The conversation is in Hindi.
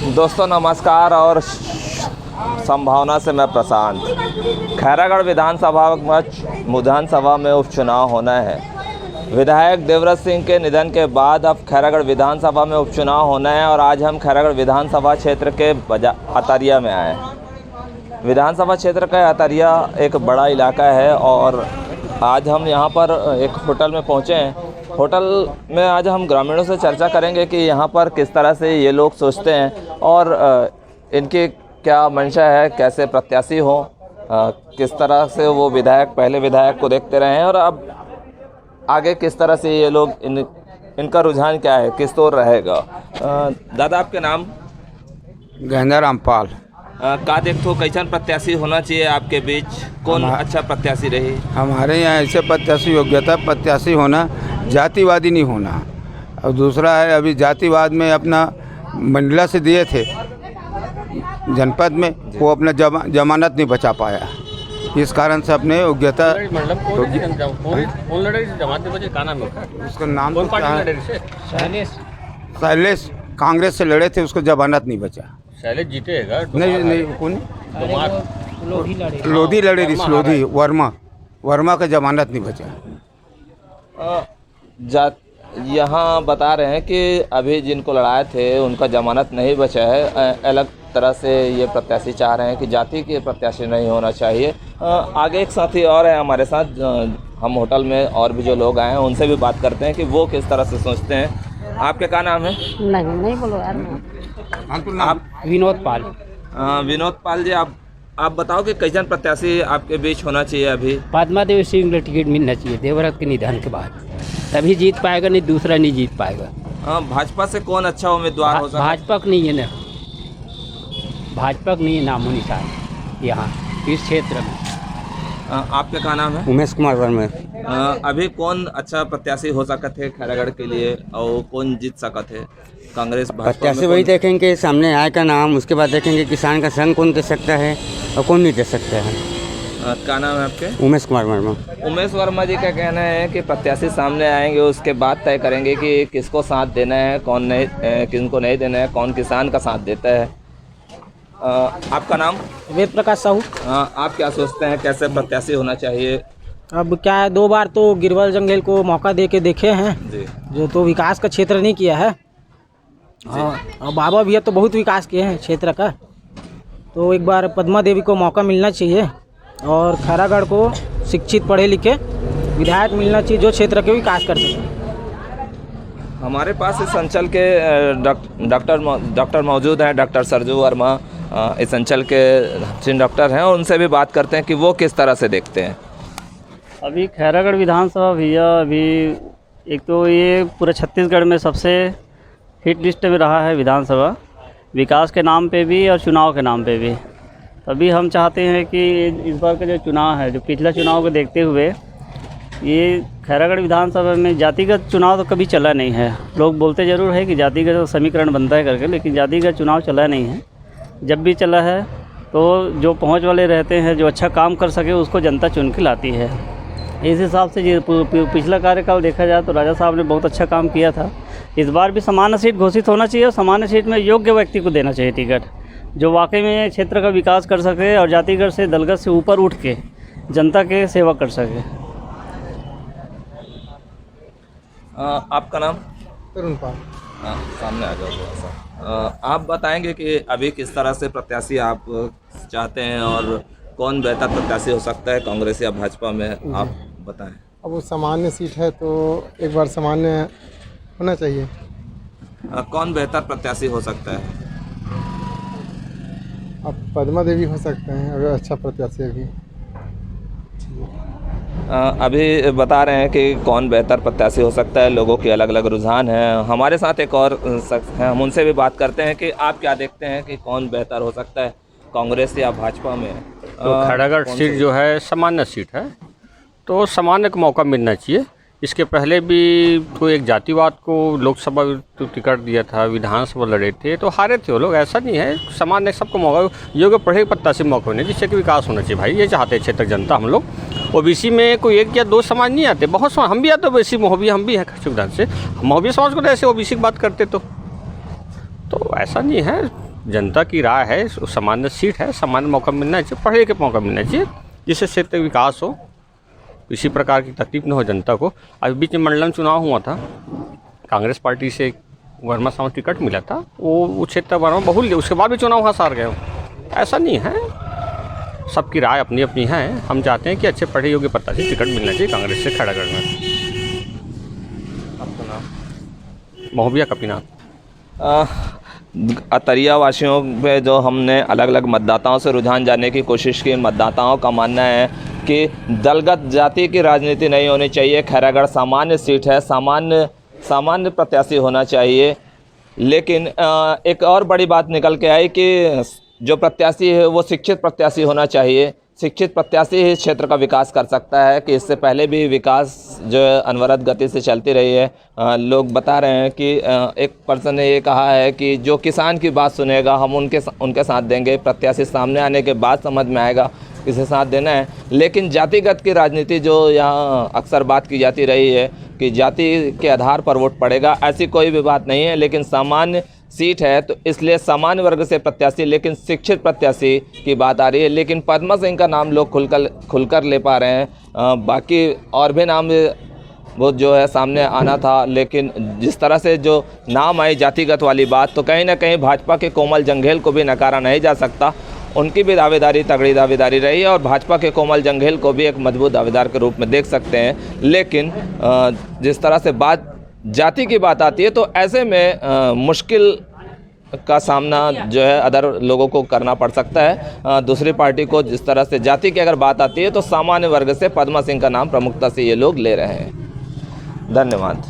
दोस्तों नमस्कार और संभावना से मैं प्रशांत। खैरागढ़ विधानसभा में उपचुनाव होना है। विधायक देवव्रत सिंह के निधन के बाद अब खैरागढ़ विधानसभा में उपचुनाव होना है और आज हम खैरागढ़ विधानसभा क्षेत्र के अतरिया में आए हैं। विधानसभा क्षेत्र का अतरिया एक बड़ा इलाका है और आज हम यहाँ पर एक होटल में पहुँचे हैं। होटल में आज हम ग्रामीणों से चर्चा करेंगे कि यहाँ पर किस तरह से ये लोग सोचते हैं और इनकी क्या मंशा है, कैसे प्रत्याशी हो, किस तरह से वो पहले विधायक को देखते रहे हैं और अब आगे किस तरह से ये लोग इनका रुझान क्या है, किस तो रहेगा। दादा आपके नाम? गहना रामपाल। का देखो कैसन प्रत्याशी होना चाहिए आपके बीच, कौन अच्छा प्रत्याशी रही? हमारे यहाँ ऐसे प्रत्याशी योग्यता प्रत्याशी होना, जातिवादी नहीं होना। और दूसरा है अभी जातिवाद में अपना मंडला से दिए थे जनपद में, वो अपना जमानत नहीं बचा पाया, इस कारण से अपने योग्यता। उसका नाम शैलेश कांग्रेस से लड़े थे, उसको जमानत नहीं बचा। शैलेश जीतेगा? नहीं कौन लोधी लड़े, लोधी वर्मा का जमानत नहीं बचा। यहाँ बता रहे हैं कि अभी जिनको लड़ाए थे उनका जमानत नहीं बचा है। अलग तरह से ये प्रत्याशी चाह रहे हैं कि जाति के प्रत्याशी नहीं होना चाहिए। आगे एक साथी और है हमारे साथ, हम होटल में और भी जो लोग आए हैं उनसे भी बात करते हैं कि वो किस तरह से सोचते हैं। आपके क्या नाम है? नहीं बोलो यार। आप? विनोद पाल। विनोद पाल जी, आप बताओ कि कैसन प्रत्याशी आपके बीच होना चाहिए अभी? पद्मा देवी सिंह को टिकट मिलना चाहिए देवव्रत के निधन के बाद, तभी जीत पाएगा, नहीं दूसरा नहीं जीत पाएगा। भाजपा से कौन अच्छा उम्मीदवार हो सकता है? भाजपा का नहीं है ना, भाजपा का नहीं है नामो निशान यहाँ इस क्षेत्र में। आपका क्या नाम है? उमेश कुमार वर्मा। अभी कौन अच्छा प्रत्याशी हो सकते है खैरागढ़ के लिए और कौन जीत सकते है? कांग्रेस प्रत्याशी वही देखेंगे सामने आए का नाम, उसके बाद देखेंगे किसान का संग कौन दे सकता है और कौन नहीं दे सकता है। क्या नाम है आपके? उमेश कुमार वर्मा। उमेश वर्मा जी का कहना है कि प्रत्याशी सामने आएंगे, उसके बाद तय करेंगे कि किसको साथ देना है, कौन नहीं, किनको नहीं देना है, कौन किसान का साथ देता है। आपका नाम? वेद प्रकाश साहू। आप क्या सोचते हैं कैसे प्रत्याशी होना चाहिए? अब क्या है, 2 बार तो गिरवल जंगेल को मौका दे के देखे हैं जी, जो तो विकास का क्षेत्र नहीं किया है। और बाबा भैया तो बहुत विकास किए हैं क्षेत्र का, तो एक बार पद्मा देवी को मौका मिलना चाहिए और खैरागढ़ को शिक्षित पढ़े लिखे विधायक मिलना चाहिए जो क्षेत्र के विकास कर सके। हमारे पास इस अंचल के डॉक्टर मौजूद हैं, डॉक्टर सरजू वर्मा इस अंचल के जिन डॉक्टर हैं, उनसे भी बात करते हैं कि वो किस तरह से देखते हैं। अभी खैरागढ़ विधानसभा भैया, अभी एक तो ये पूरे छत्तीसगढ़ में सबसे हिट लिस्ट में रहा है विधानसभा, विकास के नाम पे भी और चुनाव के नाम पे भी। अभी हम चाहते हैं कि इस बार का जो चुनाव है, जो पिछला चुनाव को देखते हुए, ये खैरागढ़ विधानसभा में जातिगत चुनाव तो कभी चला नहीं है। लोग बोलते ज़रूर है कि जातिगत समीकरण बनता है करके, लेकिन जातिगत चुनाव चला नहीं है। जब भी चला है तो जो पहुंच वाले रहते हैं, जो अच्छा काम कर सके, उसको जनता चुन के लाती है। इस हिसाब से ये पिछला कार्यकाल देखा जाए तो राजा साहब ने बहुत अच्छा काम किया था। इस बार भी सामान्य सीट घोषित होना चाहिए और सामान्य सीट में योग्य व्यक्ति को देना चाहिए टिकट, जो वाकई में क्षेत्र का विकास कर सके और जातिगत से दलगत से ऊपर उठ के जनता के सेवा कर सके। आपका नाम? तरुण पाल। सामने आ जाओ थोड़ा सा। आप बताएंगे कि अभी किस तरह से प्रत्याशी आप चाहते हैं और कौन बेहतर प्रत्याशी हो सकता है कांग्रेस या भाजपा में, आप बताएं। अब वो सामान्य सीट है तो एक बार सामान्य होना चाहिए। कौन बेहतर प्रत्याशी हो सकता है? अब पद्मा देवी हो सकते हैं अगर अच्छा प्रत्याशी अभी। अभी बता रहे हैं कि कौन बेहतर प्रत्याशी हो सकता है, लोगों की अलग अलग रुझान है। हमारे साथ एक और शख्स हैं, हम उनसे भी बात करते हैं कि आप क्या देखते हैं कि कौन बेहतर हो सकता है कांग्रेस या भाजपा में? तो खैरागढ़ सीट जो है सामान्य सीट है, तो सामान्य को मौका मिलना चाहिए। इसके पहले भी तो एक जातिवाद को लोकसभा तो टिकट दिया था, विधानसभा लड़े थे तो हारे थे वो लोग। ऐसा नहीं है, सामान्य सबको मौका, योग्य पढ़े प्रत्याशी मौका होने जिससे कि विकास होना चाहिए भाई, ये चाहते हैं क्षेत्र जनता। हम लोग ओबीसी में कोई 1 या 2 समाज नहीं आते, बहुत समाज, हम भी आते ओबीसी महोबिया, हम भी हैं सुविधा से, महोबिया समाज को तो ऐसे ओबीसी की बात करते तो ऐसा नहीं है। जनता की राय है, सामान्य सीट है, सामान्य मौका मिलना चाहिए, पढ़े के मौका मिलना चाहिए, जिससे क्षेत्र का विकास हो, किसी प्रकार की तकलीफ न हो जनता को। अभी बीच में मंडलम चुनाव हुआ था, कांग्रेस पार्टी से वर्मा साहब टिकट मिला था, वो क्षेत्र वर्मा बहुल लिया, उसके बाद भी चुनाव वहाँ हार गए। ऐसा नहीं है, सबकी राय अपनी अपनी है। हम चाहते हैं कि अच्छे पढ़े योग्य प्रत्याशी टिकट मिलना चाहिए कांग्रेस से खैरागढ़ में। आपका नाम? महोबिया कपीनाथ। अतरिया वासियों पे जो हमने अलग अलग मतदाताओं से रुझान जानने की कोशिश की, मतदाताओं का मानना है कि दलगत जाति की राजनीति नहीं होनी चाहिए। खैरागढ़ सामान्य सीट है, सामान्य प्रत्याशी होना चाहिए। लेकिन एक और बड़ी बात निकल के आई कि जो प्रत्याशी है वो शिक्षित प्रत्याशी होना चाहिए। शिक्षित प्रत्याशी ही क्षेत्र का विकास कर सकता है। कि इससे पहले भी विकास जो है अनवरत गति से चलती रही है। लोग बता रहे हैं कि एक पर्सन ने ये कहा है कि जो किसान की बात सुनेगा हम उनके साथ देंगे। प्रत्याशी सामने आने के बाद समझ में आएगा किसे साथ देना है। लेकिन जातिगत की राजनीति जो यहाँ अक्सर बात की जाती रही है कि जाति के आधार पर वोट पड़ेगा, ऐसी कोई भी बात नहीं है। लेकिन सामान्य सीट है तो इसलिए सामान्य वर्ग से प्रत्याशी, लेकिन शिक्षित प्रत्याशी की बात आ रही है। लेकिन पद्मा सिंह का नाम लोग खुलकर ले पा रहे हैं। बाकी और भी नाम वो जो है सामने आना था, लेकिन जिस तरह से जो नाम आई जातिगत वाली बात, तो कहीं ना कहीं भाजपा के कोमल जंघेल को भी नकारा नहीं जा सकता। उनकी भी दावेदारी तगड़ी दावेदारी रही है और भाजपा के कोमल जंघेल को भी एक मजबूत दावेदार के रूप में देख सकते हैं। लेकिन जिस तरह से बात जाति की बात आती है तो ऐसे में मुश्किल का सामना जो है अदर लोगों को करना पड़ सकता है। दूसरी पार्टी को जिस तरह से जाति की अगर बात आती है तो सामान्य वर्ग से पद्मा सिंह का नाम प्रमुखता से ये लोग ले रहे हैं। धन्यवाद।